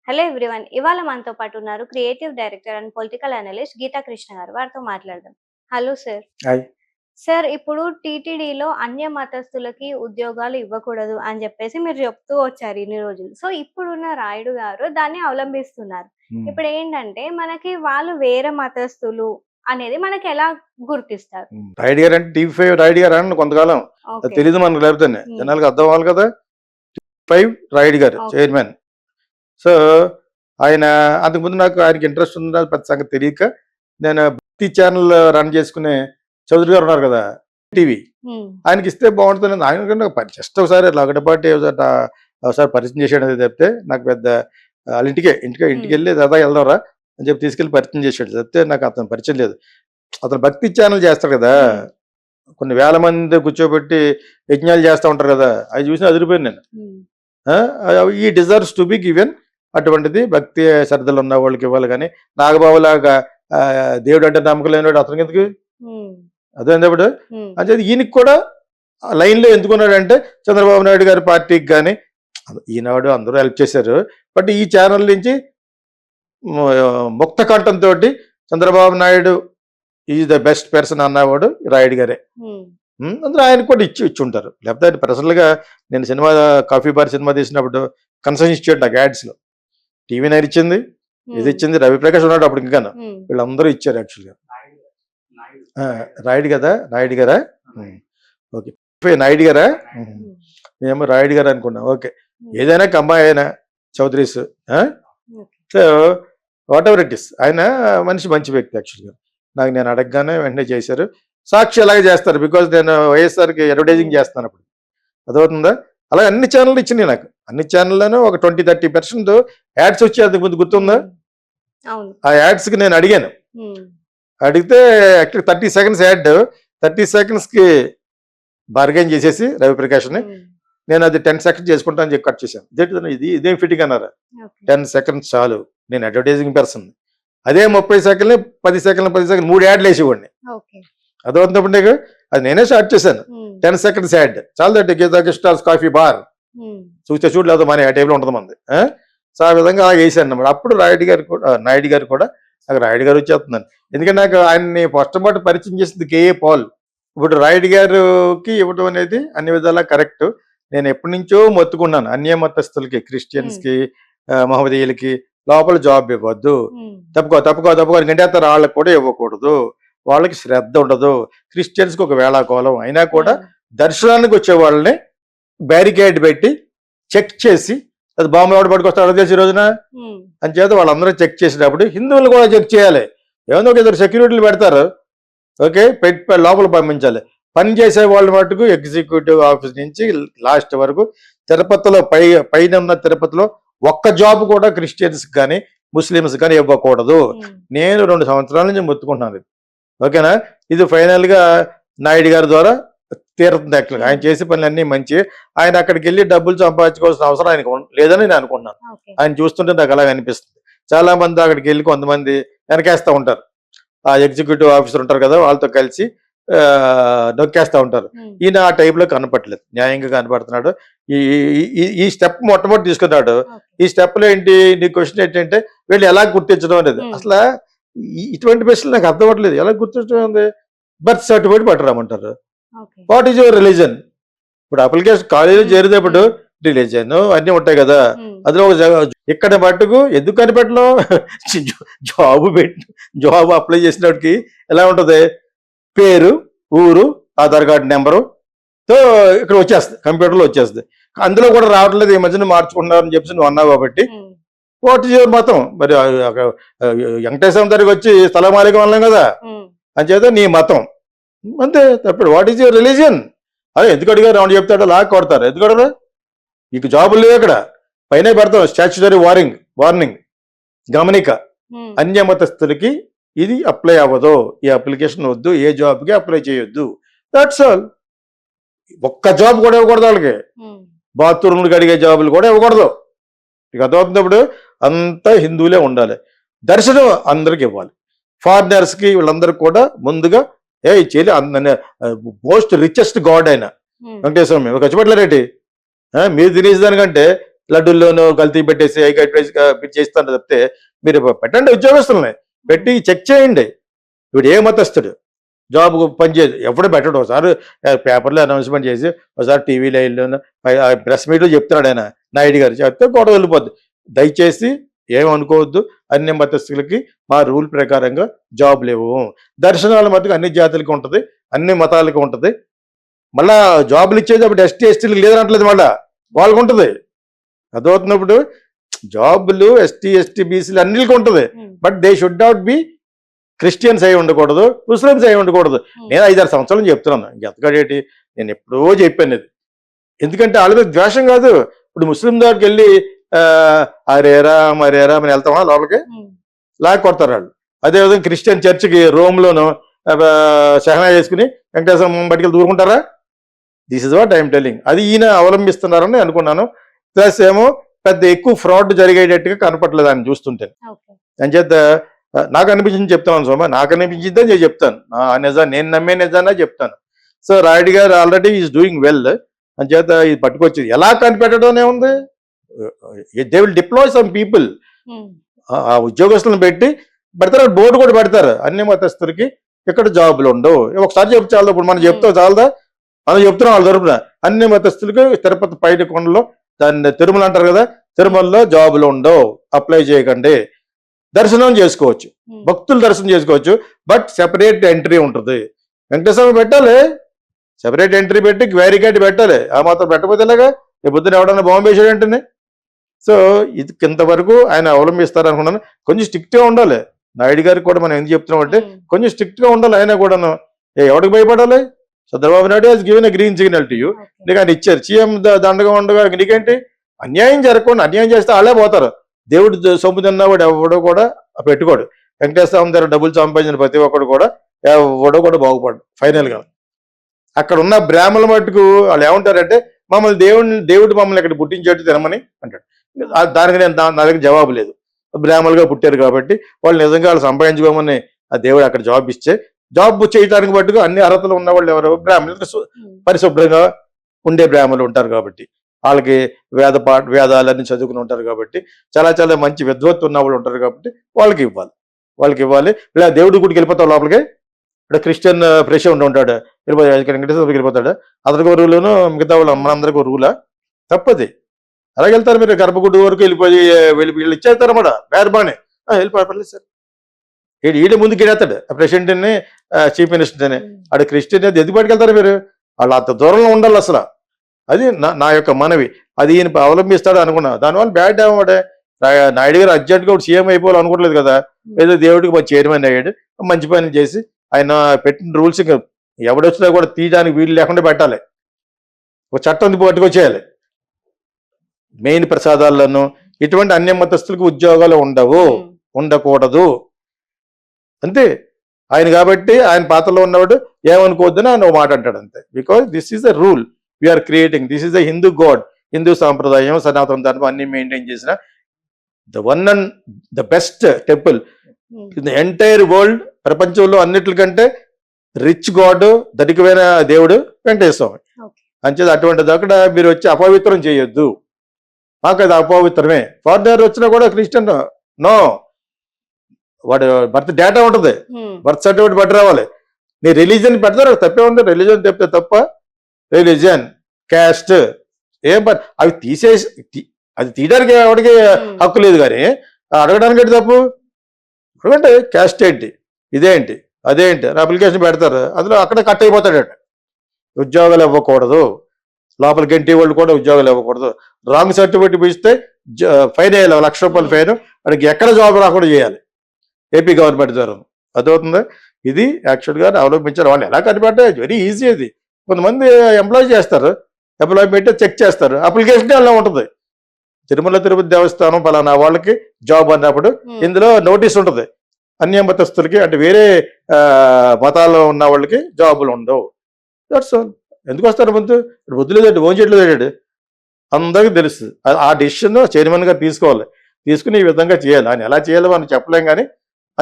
Hello everyone. ఇవాళ మనతో పాటు ఉన్నారు creative director and political analyst Geetha Krishna గారు. వారితో మాట్లాడదాం. Hello sir. హాయ్. సార్, ఇప్పుడు టీటీడీలో అన్య మతస్థులకి ఉద్యోగాలు ఇవ్వకూడదు అని చెప్పేసి మీరు చెప్తూ వచ్చారు ఇన్ని రోజులు. సో ఇప్పుడున్న రాయుడు గారు దాన్ని అవలంబిస్తున్నారు. ఇప్పుడు ఏంటంటే మనకి వాళ్ళు వేరే మతస్థులు అనేది మనకి ఎలా గుర్తిస్తారు? రాయుడు గారు అంటే టీవీ5 రాయుడు గారు అని కొంతకాలం అది తెలియదు మనకు, లేకపోతే జనాలకు అర్థం అవ్వాలి కదా. టీవీ5 రాయుడు గారు చైర్మన్. సో ఆయన అంతకుముందు నాకు ఆయనకి ఇంట్రెస్ట్ ఉందా పెద్ద సంగతి తెలియక నేను భక్తి ఛానల్ రన్ చేసుకునే చౌదరి గారు ఉన్నారు కదా టీవీ, ఆయనకి ఇస్తే బాగుంటుంది. ఆయన జస్ట్ ఒకసారి లగడపాటి ఒకసారి పరిచయం చేసాడు చెప్తే నాకు పెద్ద వాళ్ళ ఇంటికి వెళ్ళి దాదా వెళ్దాంరా అని చెప్పి తీసుకెళ్ళి పరిచయం చేశాడు చెప్తే నాకు అతను పరిచయం లేదు. అతను భక్తి ఛానల్ చేస్తాడు కదా, కొన్ని వేల మంది కూర్చోబెట్టి యజ్ఞాలు చేస్తూ ఉంటారు కదా, అవి చూసి అదిరిపోయాను నేను. ఈ డిజర్వ్స్ టు బి గివెన్. అటువంటిది భక్తి శ్రద్ధలు ఉన్న వాళ్ళకి ఇవ్వాలి, కానీ నాగబాబులాగా దేవుడు అంటే నమ్మకం లేనివాడు అతనికి ఎందుకు? అదేంటప్పుడు అంటే ఈయనకి కూడా లైన్లో ఎందుకున్నాడంటే చంద్రబాబు నాయుడు గారి పార్టీకి కానీ ఈనాడు అందరూ హెల్ప్ చేశారు. బట్ ఈ ఛానల్ నుంచి ముక్త కంఠంతో Chandrababu Naidu is the best person అన్నవాడు రాయుడు గారే. అందులో ఆయన కూడా ఇచ్చి ఉంటారు. లేకపోతే ఆయన పర్సనల్గా నేను సినిమా కాఫీ బార్ సినిమా తీసినప్పుడు కన్సెషన్ ఇచ్చాడు నాకు యాడ్స్లో. టీవీ9 ఇచ్చింది, ఇది ఇచ్చింది, రవిప్రకాష్ ఉన్నాడు అప్పుడు ఇంకా, వీళ్ళందరూ ఇచ్చారు యాక్చువల్గా. రాయుడు కదా, నాయుడు గారా? ఓకే, నాయుడు గారా? మేము రాయుడు గారు అనుకున్నాం. ఓకే, ఏదైనా కమ్మాయి అయినా Chowdharys. So what ever it is, ఆయన మంచి వ్యక్తి యాక్చువల్గా. నాకు నేను అడగగానే వెంటనే చేశారు. సాక్షి అలాగే చేస్తారు, బికాజ్ నేను వైఎస్ఆర్కి అడ్వర్టైజింగ్ చేస్తాను అప్పుడు. అదవుతుందా? అలాగే అన్ని ఛానళ్ళు ఇచ్చినాయి నాకు. అన్ని ఛానల్లోనూ ఒక 20-30% యాడ్స్ వచ్చి అది ముందు గుర్తుందా? ఆ యాడ్స్కి నేను అడిగాను. అడిగితే యాక్చువల్లీ 30 seconds యాడ్, 30 secondsకి బార్గెన్ చేసేసి రవిప్రకాష్ని నేను అది 10 seconds చేసుకుంటాను చెప్పి కట్ చేశాను. ఇదేం ఫిట్టింగ్ అన్నారా? 10 seconds చాలు, నేను అడ్వర్టైజింగ్ పర్సన్. అదే 30 seconds 10 seconds 3 యాడ్లు వేసేవాడిని. అదవుతున్నప్పుడు అది నేనే స్టార్ట్ చేశాను. 10 seconds యాడ్ చాలు, that Geetha Krishna's coffee bar చూస్తే చూడలేదు మన ఆ టైంలో ఉంటుంది మంది. సో ఆ విధంగా అలా వేసాను అన్నమాట. అప్పుడు నాయుడు గారు కూడా నాకు రాయుడు గారు వచ్చేస్తున్నాను. ఎందుకంటే నాకు ఆయన్ని ఫస్ట్ పరిచయం చేసింది కేఏ పాల్. ఇప్పుడు రాయుడు గారికి ఇవ్వడం అనేది అన్ని విధాలా కరెక్ట్. నేను ఎప్పటి నుంచో మొత్తుకున్నాను, అన్య మతస్థులకి, క్రిస్టియన్స్కి, మహమ్మదీయులకి లోపల జాబ్ ఇవ్వద్దు, తప్పుకో గంటేస్తారు, వాళ్ళకి కూడా ఇవ్వకూడదు, వాళ్ళకి శ్రద్ధ ఉండదు. క్రిస్టియన్స్కి ఒక వేళాకోళం అయినా కూడా దర్శనానికి వచ్చే వాళ్ళని బ్యారికేడ్ పెట్టి చెక్ చేసి, అది బాంబు ఎవడు పట్టుకొస్తాడు తెలిసి రోజున అని చేత వాళ్ళందరూ చెక్ చేసినప్పుడు హిందువులు కూడా చెక్ చేయాలి. ఏమన్నా ఒక ఇద్దరు సెక్యూరిటీలు పెడతారు, ఓకే, లోపల పంపించాలి. పని చేసే వాళ్ళ మటుకు ఎగ్జిక్యూటివ్ ఆఫీస్ నుంచి లాస్ట్ వరకు తిరుపతిలో పైన ఉన్న తిరుపతిలో ఒక్క జాబ్ కూడా క్రిస్టియన్స్ కానీ ముస్లిమ్స్ కానీ ఇవ్వకూడదు. నేను 2 సంవత్సరాల నుంచి మొత్తుకుంటున్నాను. ఓకేనా? ఇది ఫైనల్గా నాయుడు గారి ద్వారా తీరుతుంది. యాక్చువల్గా ఆయన చేసే పనులన్నీ మంచి. ఆయన అక్కడికి వెళ్ళి డబ్బులు సంపాదించుకోవాల్సిన అవసరం ఆయనకు లేదని నేను అనుకుంటున్నాను. ఆయన చూస్తుంటే నాకు అలాగే అనిపిస్తుంది. చాలా మంది అక్కడికి వెళ్ళి కొంతమంది వెనకేస్తూ ఉంటారు, ఆ ఎగ్జిక్యూటివ్ ఆఫీసర్ ఉంటారు కదా, వాళ్ళతో కలిసి నొక్కేస్తూ ఉంటారు. ఈయన ఆ టైప్లో కనపడలేదు, న్యాయంగా కనపడుతున్నాడు. ఈ స్టెప్ మొట్టమొదటి తీసుకున్నాడు. ఈ స్టెప్లో ఏంటి, నీ క్వశ్చన్ ఏంటంటే వీళ్ళు ఎలా గుర్తించడం అనేది. అసలు ఇటువంటి ప్రశ్నలు నాకు అర్థం అవ్వట్లేదు. ఎలా గుర్తించడం ఉంది? బర్త్ సర్టిఫికేట్ పట్టరామంటారు. What is your religion? ఇప్పుడు అప్లికేషన్ కాలేజీలో చేరేటప్పుడు రిలీజన్ అన్నీ ఉంటాయి కదా, అందులో ఇక్కడ మట్టుకు ఎందుకు కనిపెట్టడం? జాబ్ అప్లై చేసినప్పటికి ఎలా ఉంటుంది, పేరు, ఊరు, ఆధార్ కార్డు నెంబరుతో ఇక్కడ వచ్చేస్తుంది, కంప్యూటర్లో వచ్చేస్తుంది. అందులో కూడా రావట్లేదు, ఈ మధ్యన మార్చుకుంటున్నారని చెప్పేసి నువ్వు అన్నావు కాబట్టి వాట్ ఈజ్ యువర్ మతం? మరి వెంకటేశ్వరం దగ్గరికి వచ్చి స్థల మాలికం అన్నాం కదా, అని చేత నీ మతం అంతే. తప్పుడు వాట్ ఈజ్ యువర్ రిలీజియన్? అదే ఎందుకు అడిగారు రౌండ్ చెప్తాడో లాగా కొడతారు. ఎందుకు అడగరు? నీకు జాబులు లేవు ఇక్కడ, పైన పెడతాం స్టాచ్యుటరీ వార్నింగ్ గమనిక, అన్య మతస్థులకి ఇది అప్లై అవ్వదు, ఈ అప్లికేషన్ వద్దు, ఏ జాబ్కి అప్లై చేయొద్దు. That's all. ఒక్క జాబ్ కూడా ఇవ్వకూడదు వాళ్ళకి. బాత్రూమ్లు కడిగే జాబులు కూడా ఇవ్వకూడదు. ఇక అర్థమవుతున్నప్పుడు అంతా హిందువులే ఉండాలి. దర్శనం అందరికి ఇవ్వాలి. ఫారినర్స్కి వీళ్ళందరికీ కూడా ముందుగా చేయలే. మోస్ట్ రిచెస్ట్ గాడ్ ఆయన వెంకటేశ్వర స్వామి. ఖర్చు పెట్టలేరేటి? మీరు తినేసి దానికంటే లడ్డూల్లోనూ కల్తీ పెట్టేసి చేస్తాను తప్పితే మీరు పెట్టండి ఉద్యోగస్తులని పెట్టి చెక్ చేయండి. ఇప్పుడు ఏ మతస్థుడు జాబ్ పనిచేయదు ఎప్పుడు పెట్టడు. ఒకసారి పేపర్లో అనౌన్స్మెంట్ చేసి ఒకసారి టీవీలో వెళ్ళిన ప్రెస్ మీట్లో చెప్తున్నాడు ఆయన నాయుడు గారు చెప్తే గొడవ వెళ్ళిపోద్ది. దయచేసి ఏమనుకోవద్దు, అన్ని మతస్థులకి మా రూల్ ప్రకారంగా జాబ్ లేవు. దర్శనాల మధ్యకు అన్ని జాతులకి ఉంటుంది, అన్ని మతాలకి ఉంటుంది. మళ్ళా జాబులు ఇచ్చేది అప్పుడు ఎస్టీ ఎస్టీలకు లేదనట్లేదు, మళ్ళా వాళ్ళకు ఉంటుంది. అదవుతున్నప్పుడు జాబులు ఎస్టీ బీసీలు అన్నిటికీ ఉంటుంది. But they should not be Christians అయి ఉండకూడదు, ముస్లిమ్స్ అయి ఉండకూడదు. నేను 5-6 సంవత్సరాలు చెప్తున్నాను, ఎంతకడేటి నేను ఎప్పుడో చెప్పాను ఇది. ఎందుకంటే వాళ్ళ మీద ద్వేషం కాదు. ఇప్పుడు ముస్లిం దగ్గరికి వెళ్ళి అరేరా మరేరా అని వెళ్తామా లోపలికి లాక్ కొడతారు వాళ్ళు. అదేవిధంగా క్రిస్టియన్ చర్చికి రోమ్లోను సహనా చేసుకుని వెంకటేశ్వర బయటికి దూరుకుంటారా? This is what I'm telling. అది ఈయన అవలంబిస్తున్నారని అనుకున్నాను. ప్లస్ ఏమో పెద్ద ఎక్కువ ఫ్రాడ్ జరిగేటట్టుగా కనపట్లేదు ఆయన చూస్తుంటే. అని చేత నాకు అనిపించింది చెప్తాను సోమ, నాకు అనిపించిందే నేను చెప్తాను. నేను నమ్మే నిజానే చెప్తాను. సో రాయుడు గారు ఆల్రెడీ ఈజ్ డూయింగ్ వెల్. అని చేత ఇది పట్టుకొచ్చేది ఎలా కనిపెట్టడం ఉంది. They will deploy some people, ఆ ఉద్యోగస్తులను పెట్టి పెడతారు. బోర్డు కూడా పెడతారు, అన్ని మతస్థులకి ఇక్కడ జాబులు ఉండవు. ఒకసారి చెప్పు చాలదా? ఇప్పుడు మనం చెప్తాం చాలదా? మనం చెప్తున్నాం వాళ్ళ తరపున అన్ని మతస్థులకి తిరుపతి పైన కొండలో దాన్ని తిరుమల అంటారు కదా, తిరుమలలో జాబులు ఉండవు, అప్లై చేయకండి. దర్శనం చేసుకోవచ్చు, భక్తులు దర్శనం చేసుకోవచ్చు, బట్ సెపరేట్ ఎంట్రీ ఉంటుంది. వెంకటేశ్వర పెట్టాలి, సెపరేట్ ఎంట్రీ పెట్టి బ్యారికేడ్ పెట్టాలి. ఆ మాత్రం పెట్టకపోతే ఎలాగా? ఈ పొద్దున ఎవడన్నా బాంబు వేసాడంటేనే. సో ఇది ఇంతవరకు ఆయన అవలంబిస్తారనుకున్నాను. కొంచెం స్ట్రిక్ట్గా ఉండాలి. నాయుడు గారికి కూడా మనం ఎందుకు చెప్తున్నాం అంటే కొంచెం స్ట్రిక్ట్గా ఉండాలి. ఆయన కూడాను ఎవరికి భయపడాలి? Chandrababu Naidu has given a green signal to you. నీకు ఆయన ఇచ్చారు సీఎం దండగా ఉండగా, నీకేంటి? అన్యాయం జరగకుండా, అన్యాయం చేస్తే వాళ్ళే పోతారు. దేవుడు సొమ్ము తిన్నవాడు ఎవడో కూడా పెట్టుకోడు. వెంకటేశ్వర దగ్గర డబ్బులు సంపాదించిన ప్రతి ఒక్కడు కూడా ఎవడో కూడా బాగుపడు. ఫైనల్గా అక్కడ ఉన్న బ్రాహ్మణుల మట్టుకు వాళ్ళు ఏమంటారంటే మమ్మల్ని దేవుడు మమ్మల్ని ఇక్కడ పుట్టించేట్టు తినమని అంటాడు. దానికి నేను నా దగ్గర జవాబు లేదు. బ్రాహ్మణులుగా పుట్టారు కాబట్టి వాళ్ళు నిజంగా వాళ్ళు సంపాదించుకోమని ఆ దేవుడు అక్కడ జాబ్ ఇచ్చే, జాబ్ చేయడానికి మట్టుకు అన్ని అర్హతలు ఉన్న వాళ్ళు ఎవరు? బ్రాహ్మణులు, పరిశుభ్రంగా ఉండే బ్రాహ్మణులు ఉంటారు కాబట్టి, వాళ్ళకి వేదాలన్నీ చదువుకుని ఉంటారు కాబట్టి, చాలా చాలా మంచి విద్వత్తు ఉన్న వాళ్ళు ఉంటారు కాబట్టి వాళ్ళకి ఇవ్వాలి. ఇలా దేవుడి గుడికి వెళ్ళిపోతావు లోపలికి. ఇక్కడ క్రిస్టియన్ ప్రెసిడెంట్ ఉంటాడు, వెంకటేశ్వరకి వెళ్ళిపోతాడు. అతనికి రూలును మిగతా వాళ్ళు మనందరికీ రూలా? తప్పది. అలాగే వెళ్తారు మీరు గర్భగుడి వరకు వెళ్ళిపోయి వీళ్ళు ఇచ్చేస్తారన్నమాట. బేర్బానే వెళ్ళిపోయి సార్ ఈడ ముందుకు వెళ్ళేస్తాడు ఆ ప్రెసిడెంట్ని, చీఫ్ మినిస్టర్ని. ఆడ క్రిస్టియన్ ఎది పట్టుకెళ్తారు మీరు? వాళ్ళు అంత దూరంలో ఉండాలి అసలు. అది నా యొక్క మనవి. అది ఈయన అవలంబిస్తాడు అనుకున్నా. దానివల్ల బ్యాడ్ ఏమంటే నాయుడు గారు అర్జెంట్గా ఒకటి సీఎం అయిపోవాలి అనుకోవట్లేదు కదా. ఏదో దేవుడికి మంచి చైర్మన్ అయ్యాడు, మంచి పని చేసి ఆయన పెట్టిన రూల్స్ ఇంకా ఎవడొచ్చినా కూడా తీయడానికి వీలు లేకుండా పెట్టాలి. ఒక చట్టం పట్టుకొచ్చేయాలి. మెయిన్ ప్రసాదాలను ఇటువంటి అన్య మతస్థులకు ఉద్యోగాలు ఉండకూడదు అంతే. ఆయన కాబట్టి ఆయన పాత్రలో ఉన్నవాడు ఏమనుకోవద్దని ఆయన మాట అంటాడు అంతే. Because this is the rule we're creating. This is the Hindu god, Hindu సాంప్రదాయం, సనాతన ధర్మం అన్ని మెయింటైన్ చేసిన the one and the best temple in the entire world. ప్రపంచంలో అన్నిటికంటే రిచ్ గాడ్, ధనికమైన దేవుడు వెంకటేశ్వర స్వామి. అంచేది అటువంటిది అక్కడ మీరు వచ్చి అపవిత్రం చేయొద్దు. మాకు అది అపవిత్రమే. ఫారినర్ వచ్చినా కూడా క్రిస్టియన్ నో, వాడు బర్త్ డేటా ఉంటుంది, బర్త్ సర్టిఫికేట్ పట్టి రావాలి. నీ రిలీజియన్ పెడతారు, తప్పే ఉంది. రిలీజియన్ చెప్తే తప్ప, రిలీజియన్ క్యాస్ట్ ఏం అవి తీసేసి అది తీయడానికి ఎవరికి హక్కు లేదు. కానీ అడగడానికి ఏంటి తప్పు? అడగంటే క్యాస్ట్ ఏంటి, ఇదేంటి, అదేంటి అప్లికేషన్ పెడతారు. అందులో అక్కడ కట్ అయిపోతాడట. ఉద్యోగాలు ఇవ్వకూడదు, లోపల గంటి వాళ్ళు కూడా ఉద్యోగాలు ఇవ్వకూడదు. రాంగ్ సర్టిఫికేట్ ఇస్తే ఫైన్ వేయాలి, 1,00,000 రూపాయలు ఫైన్. వాడికి ఎక్కడ జాబ్ రాకుండా చేయాలి ఏపీ గవర్నమెంట్ ద్వారా. అదవుతుంది. ఇది యాక్చువల్గా అవలంబించారు. వాళ్ళు ఎలా కనిపెట్టే వెరీ ఈజీ. అది కొంతమంది ఎంప్లాయ్ చేస్తారు, ఎంప్లాయ్మెంట్ చెక్ చేస్తారు, అప్లికేషన్ అలా ఉంటుంది. తిరుమల తిరుపతి దేవస్థానం పలానా వాళ్ళకి జాబ్ అన్నప్పుడు ఇందులో నోటీస్ ఉంటుంది. అన్య మతస్థులకి అంటే వేరే మతాల్లో ఉన్న వాళ్ళకి జాబులు ఉండవు. That's all. ఎందుకు వస్తారు ముందు? వద్దులేదండి, ఓన్ చేయట్లేదండి, అందరికీ తెలుస్తుంది. ఆ డెసిషన్ చైర్మన్ గారు తీసుకోవాలి. తీసుకుని ఈ విధంగా చేయాలి. ఆయన ఎలా చేయాలో మనం చెప్పలేం. కానీ